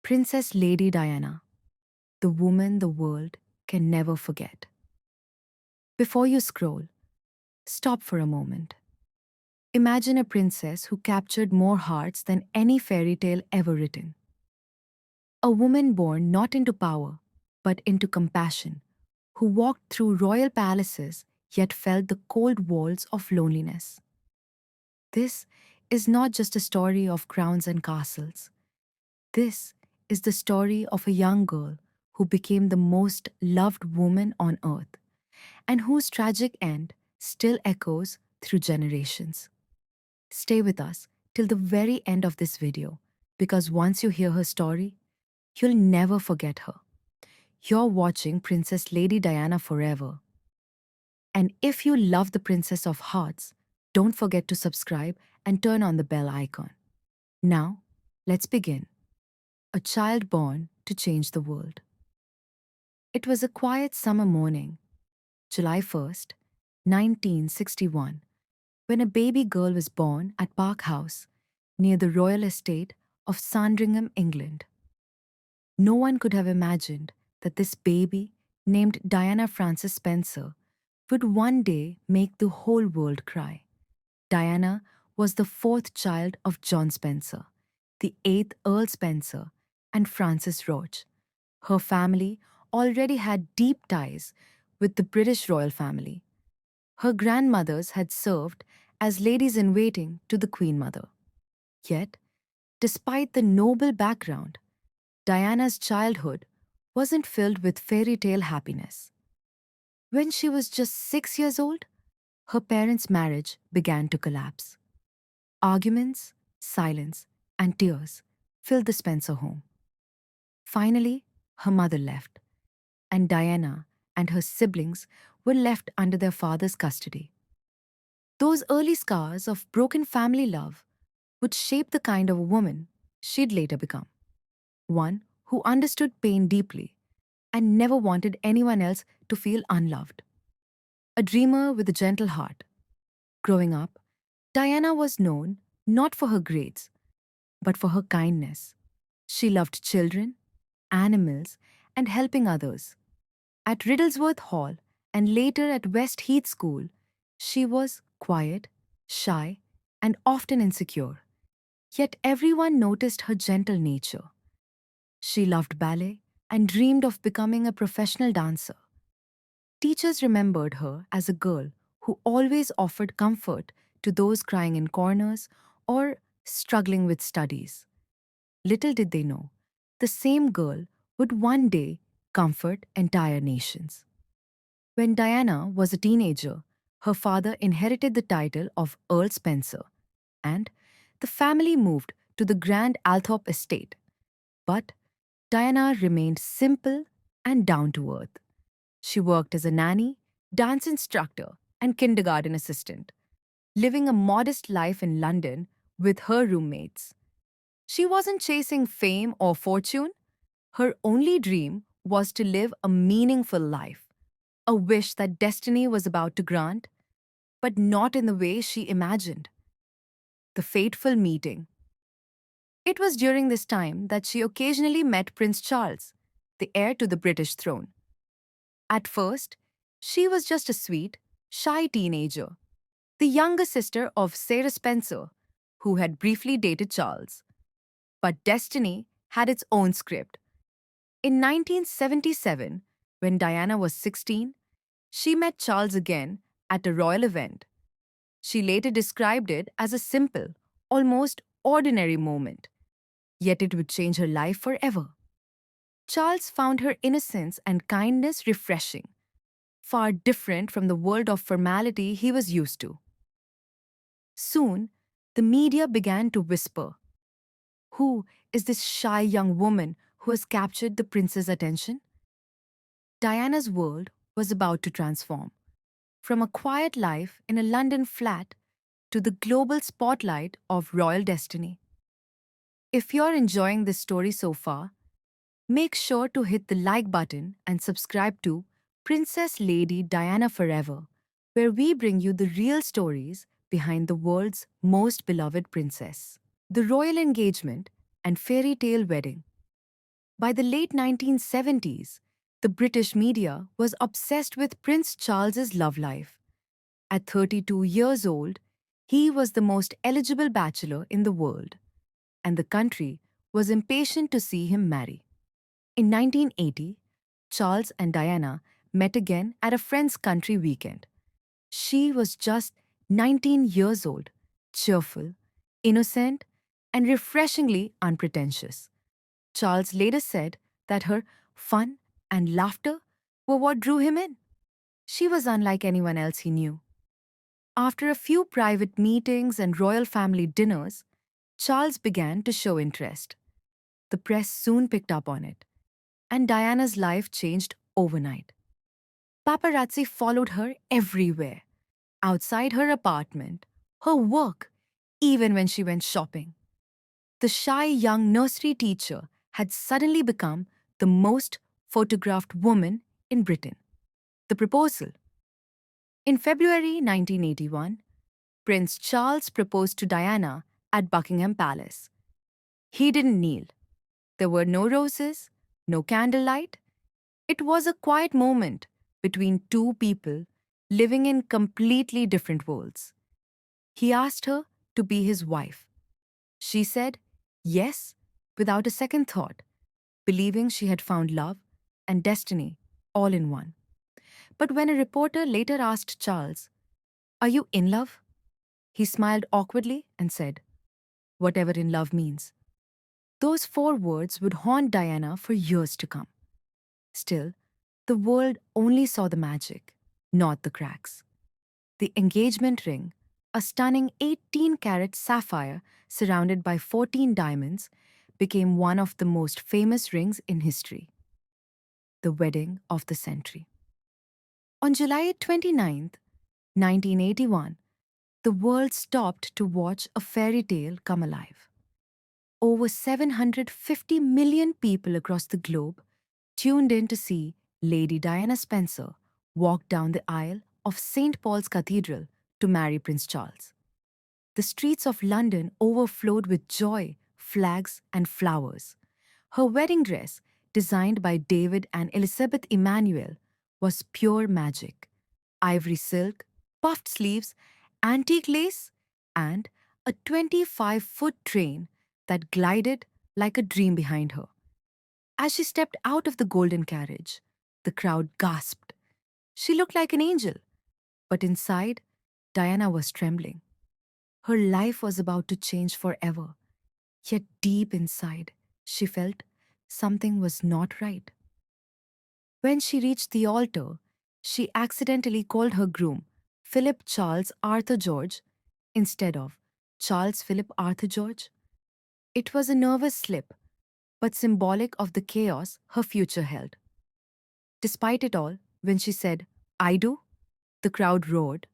Princess Lady Diana, the woman the world can never forget. Before you scroll, stop for a moment. Imagine a princess who captured more hearts than any fairy tale ever written. A woman born not into power, but into compassion, who walked through royal palaces yet felt the cold walls of loneliness. This is not just a story of crowns and castles. This is the story of a young girl who became the most loved woman on earth and whose tragic end still echoes through generations. Stay with us till the very end of this video because once you hear her story, you'll never forget her. You're watching Princess Lady Diana forever. And if you love the Princess of Hearts, don't forget to subscribe and turn on the bell icon. Now, let's begin. A child born to change the world. It was a quiet summer morning, July 1st, 1961, when a baby girl was born at Park House, near the royal estate of Sandringham, England. No one could have imagined that this baby, named Diana Frances Spencer, would one day make the whole world cry. Diana was the fourth child of John Spencer, the eighth Earl Spencer, and Frances Roche. Her family already had deep ties with the British royal family. Her grandmothers had served as ladies-in-waiting to the Queen Mother. Yet, despite the noble background, Diana's childhood wasn't filled with fairy tale happiness. When she was just 6 years old, her parents' marriage began to collapse. Arguments, silence, and tears filled the Spencer home. Finally, her mother left, and Diana and her siblings were left under their father's custody. Those early scars of broken family love would shape the kind of woman she'd later become. One who understood pain deeply and never wanted anyone else to feel unloved. A dreamer with a gentle heart. Growing up, Diana was known not for her grades, but for her kindness. She loved children, animals, and helping others. At Riddlesworth Hall and later at West Heath School, she was quiet, shy, and often insecure. Yet everyone noticed her gentle nature. She loved ballet and dreamed of becoming a professional dancer. Teachers remembered her as a girl who always offered comfort to those crying in corners or struggling with studies. Little did they know, the same girl would one day comfort entire nations. When Diana was a teenager, her father inherited the title of Earl Spencer, and the family moved to the Grand Althorp estate. But Diana remained simple and down to earth. She worked as a nanny, dance instructor, and kindergarten assistant, living a modest life in London with her roommates. She wasn't chasing fame or fortune. Her only dream was to live a meaningful life, a wish that destiny was about to grant, but not in the way she imagined. The fateful meeting. It was during this time that she occasionally met Prince Charles, the heir to the British throne. At first, she was just a sweet, shy teenager, the younger sister of Sarah Spencer, who had briefly dated Charles. But destiny had its own script. In 1977, when Diana was 16, she met Charles again at a royal event. She later described it as a simple, almost ordinary moment, yet it would change her life forever. Charles found her innocence and kindness refreshing, far different from the world of formality he was used to. Soon, the media began to whisper, "Who is this shy young woman who has captured the prince's attention?" Diana's world was about to transform, from a quiet life in a London flat to the global spotlight of royal destiny. If you're enjoying this story so far, make sure to hit the like button and subscribe to Princess Lady Diana Forever, where we bring you the real stories behind the world's most beloved princess. The royal engagement and fairy tale wedding. By the late 1970s, the British media was obsessed with Prince Charles's love life. At 32 years old, he was the most eligible bachelor in the world, and the country was impatient to see him marry. In 1980, Charles and Diana met again at a friend's country weekend. She was just 19 years old, cheerful, innocent, and refreshingly unpretentious. Charles later said that her fun and laughter were what drew him in. She was unlike anyone else he knew. After a few private meetings and royal family dinners, Charles began to show interest. The press soon picked up on it, and Diana's life changed overnight. Paparazzi followed her everywhere, outside her apartment, her work, even when she went shopping. The shy young nursery teacher had suddenly become the most photographed woman in Britain. The proposal. In February 1981, Prince Charles proposed to Diana at Buckingham Palace. He didn't kneel. There were no roses, no candlelight. It was a quiet moment between two people living in completely different worlds. He asked her to be his wife. She said yes without a second thought, believing she had found love and destiny all in one. But when a reporter later asked Charles, "Are you in love?" he smiled awkwardly and said, "Whatever in love means." Those four words would haunt Diana for years to come. Still, the world only saw the magic, not the cracks. The engagement ring, a stunning 18-carat sapphire surrounded by 14 diamonds, became one of the most famous rings in history. The wedding of the century. On July 29, 1981, the world stopped to watch a fairy tale come alive. Over 750 million people across the globe tuned in to see Lady Diana Spencer walk down the aisle of St. Paul's Cathedral to marry Prince Charles. The streets of London overflowed with joy, flags, and flowers. Her wedding dress, designed by David and Elizabeth Emanuel, was pure magic. Ivory silk, puffed sleeves, antique lace, and a 25-foot train that glided like a dream behind her. As she stepped out of the golden carriage, the crowd gasped. She looked like an angel, but inside, Diana was trembling. Her life was about to change forever, yet deep inside, she felt something was not right. When she reached the altar, she accidentally called her groom Philip Charles Arthur George instead of Charles Philip Arthur George. It was a nervous slip, but symbolic of the chaos her future held. Despite it all, when she said, "I do," the crowd roared,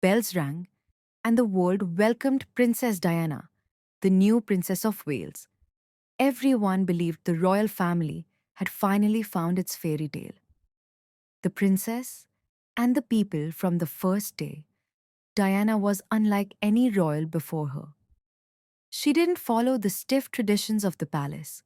bells rang, and the world welcomed Princess Diana, the new Princess of Wales. Everyone believed the royal family had finally found its fairy tale. The princess and the people from the first day, Diana was unlike any royal before her. She didn't follow the stiff traditions of the palace.